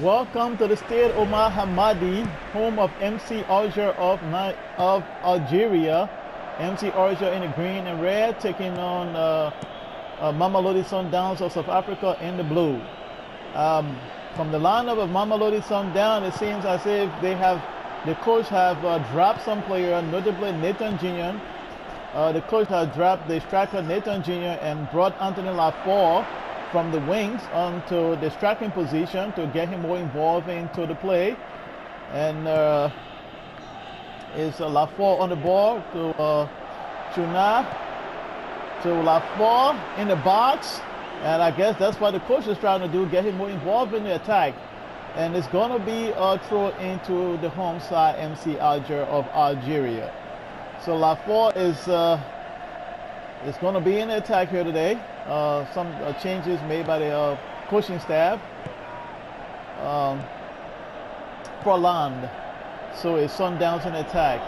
Welcome to the Stade Omar Hamadi, home of MC Alger of Algeria. MC Alger in the green and red, taking on Mamelodi Sundowns of South Africa in the blue. From the lineup of Mamelodi Sundowns, it seems as if the coach have dropped some player, notably Nathan Jr. The coach has dropped the striker Nathan Jr. and brought Anthony Lafort from the wings onto the striking position to get him more involved into the play. And is Lafort on the ball to Chuna, to Lafort in the box. And I guess that's what the coach is trying to do, get him more involved in the attack. And it's going to be a throw into the home side, MC Alger of Algeria. So Lafort is going to be in the attack here today. Some changes made by the coaching staff. Prolonged. So it's Sundowns in attack.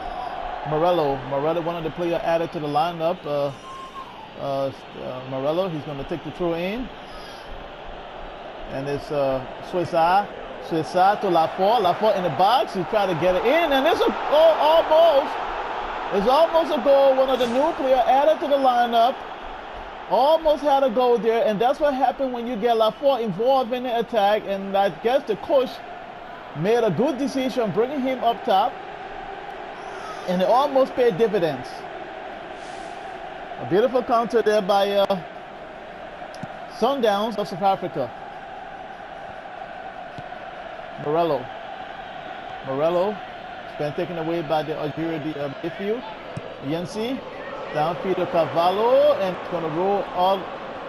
Morello, one of the players added to the lineup. Morello, he's going to take the throw in. And it's Suissa to Lafort in the box. He tried to get it in, and it's almost a goal. One of the new players added to the lineup. Almost had a goal there, and that's what happened when you get Lafort involved in the attack. And I guess the coach made a good decision bringing him up top, and it almost paid dividends. A beautiful counter there by Sundowns of South Africa. Morello has been taken away by the Algeria midfield. Yensi, downfield to Cavallo, and it's going to roll all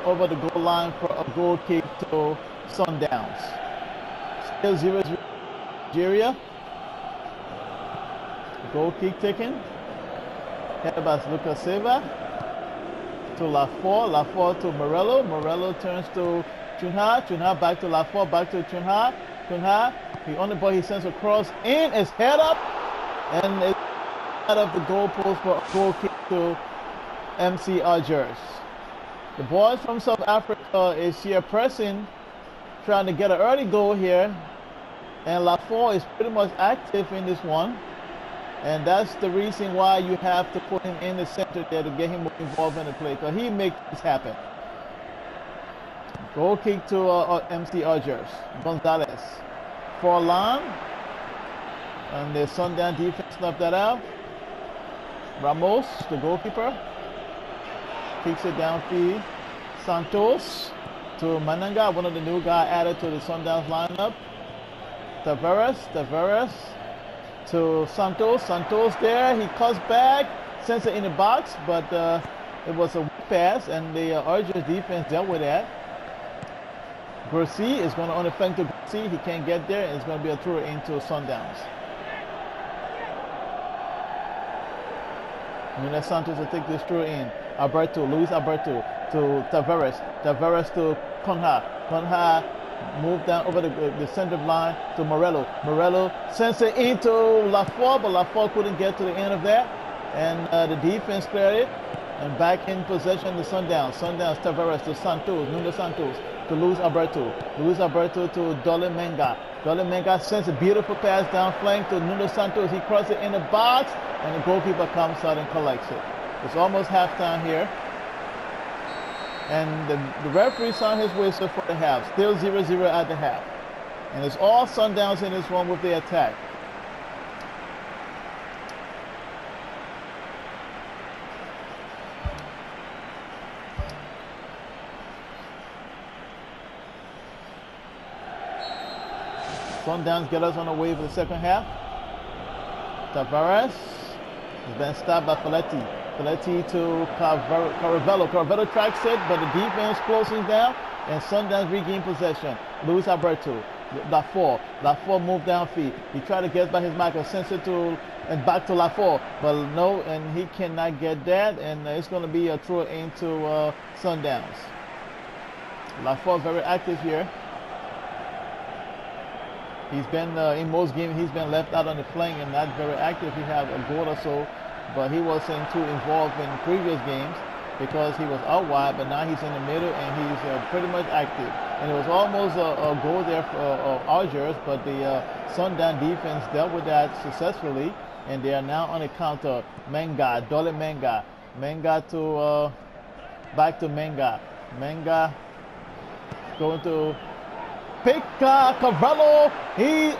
over the goal line for a goal kick to Sundowns. Still 0-0 Algeria. Goal kick taken. Headed by Lucas Silva to Lafort to Morello turns to Chunha back to Lafort, back to Chunha, he on the ball, he sends a cross in, it's head up, and it's out of the goalpost for a goal kick to MC Algers. The boys from South Africa is here pressing, trying to get an early goal here, and Lafort is pretty much active in this one. And that's the reason why you have to put him in the center there to get him more involved in the play, because he makes this happen. Goal kick to MC Algers. Gonzalez. Forlan. And the Sundown defense snuffed that out. Ramos, the goalkeeper, kicks it downfield. Santos to Mananga, one of the new guys added to the Sundowns lineup. Tavares. To Santos there, he cuts back, sends it in the box, but it was a weak pass, and the Algiers defense dealt with that. Grossi is going to on the flank to Grossi, he can't get there, and it's going to be a throw into Sundowns. Nunes Santos will take this throw in. Luis Alberto to Tavares to Conha moved down over the center line to Morello sends it into Lafort, but Lafort couldn't get to the end of that, and the defense cleared it, and back in possession the Sundowns. Tavares to Nuno Santos to Luis Alberto to Dole Menga sends a beautiful pass down flank to Nuno Santos. He crosses it in the box, and the goalkeeper comes out and collects it. It's almost halftime here. And the referee signed his whistle for the half. Still 0-0 at the half. And it's all Sundowns in this one with the attack. Sundowns get us on the way for the second half. Tavares has been stopped by Feletti to Caravello. Caravello tracks it, but the defense closing down, and Sundowns regain possession. Luis Alberto, Lafort moved downfield. He tried to get by his marker, sends it to and back to Lafort, but no, and he cannot get that, and it's going to be a throw into Sundowns. Lafort very active here. He's been in most games he's been left out on the flank and not very active. He had a goal or so, but he wasn't too involved in previous games. because he was out wide, but now he's in the middle and he's pretty much active. And it was almost a goal there for Alger, but the Sundowns defense dealt with that successfully, and they are now on the counter. Menga, Dole Menga, Menga to back to Menga, Menga going to Pika Cavallo.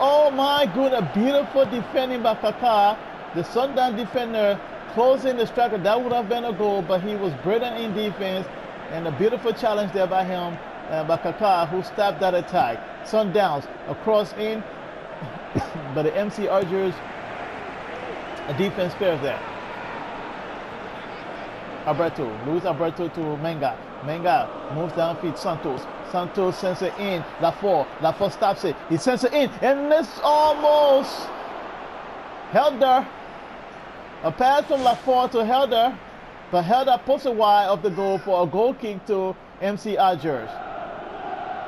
Oh my goodness, beautiful defending by Kaká. The Sundowns defender closing the striker. That would have been a goal, but he was brilliant in defense, and a beautiful challenge there by him, by Kaká, who stopped that attack. Sundowns across in, but the MC Alger's defense spares that. Luis Alberto to Menga. Menga moves downfield. Santos sends it in. Lafort stops it. He sends it in, and it's almost Helder. A pass from Lafort to Helder, but Helder puts it wide of the goal for a goal kick to MC Alger.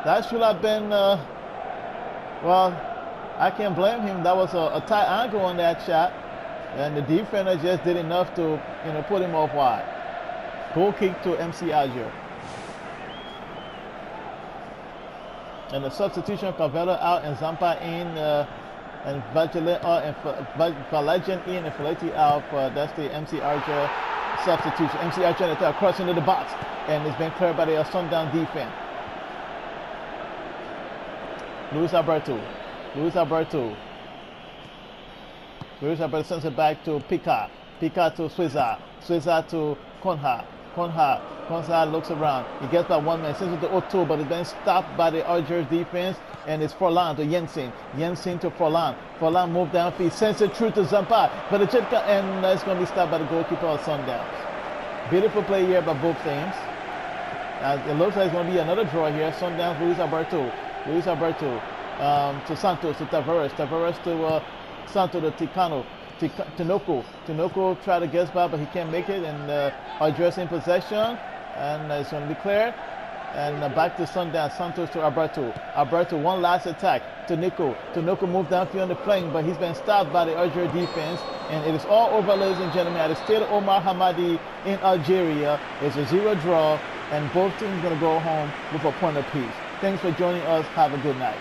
That should have been, well, I can't blame him. That was a tight angle on that shot, and the defender just did enough to, put him off wide. Goal kick to MC Alger. And the substitution, Cavallo out and Zampa in, and Valajan in and Fileti out. That's the MC Alger substitution. MC Alger attack across into the box, and it's been cleared by the Sundowns defense. Luis Alberto sends it back to Pika to Swizza to Konha looks around. He gets by one man, sends it to Otto, but it's been stopped by the Alger defense, and it's Forlan to Jensen to Forlan. Forlan moved downfield, sends it through to Zampa, but and that's going to be stopped by the goalkeeper of Sundowns. Beautiful play here by both teams. It looks like it's going to be another draw here. Sundowns, Luis Alberto to Santos, to Tavares to Santos to Ticano. Tinoco tried to get by, but he can't make it, and Alger's in possession, and it's going to be cleared. And back to Sundowns. Santos to Alberto, one last attack to Nico. Tinoco moved downfield on the flank, but he's been stopped by the Alger defense, and it is all over, ladies and gentlemen, at the Stade Omar Hamadi in Algeria. It's a 0 draw, and both teams are going to go home with a point apiece. Thanks for joining us. Have a good night.